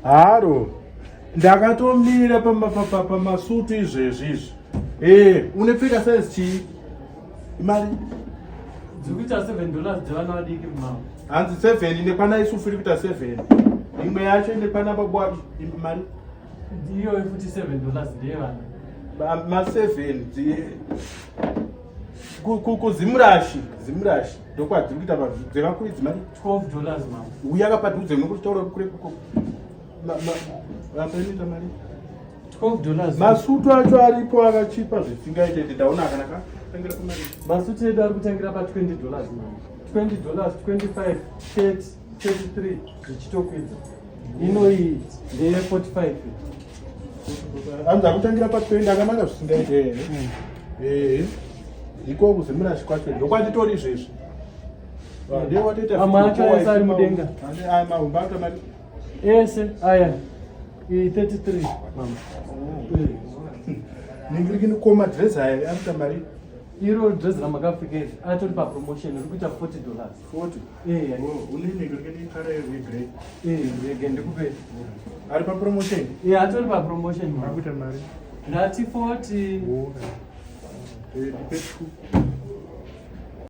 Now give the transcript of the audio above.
haro ndakatomira pamasutu izvezvi unepfeka size chii imari dzikuita $7 dzevana vadiki mama hanzi 7 indekwana isufu iri kuita 7 imwe yacho indekwana babwacho mari iyoyo futi $7 ndeyevana ma7 kuzimurashi ndokwadziri kuita dzevakuridzi mari $12 mama uya akapadhudze mwe kuti taura kure vapenita mari $12 masutu acho aripo akachipa zvisingaite ndaona akanaka tangira kumari masutu edu ari kutangira pa$20 mama $20 25 30 33 zvichitokwidza ino iyi ndeye 45 anzi akutangira pa20 akanaka zvisingaite iko kuzimurashi kwacho ndokwanditori izvezvi amwe acho ese ari mudenga mahumba acho mari ese aya iyi 33 mama ningirikini koma dress aya arita mari iro dress ramakapfeka iri atori papromotion iri kuita $40 uneningirikini kara yegrey rege ndikupe ari papromotion atori papromotion akuita mari ndati 40 ipetu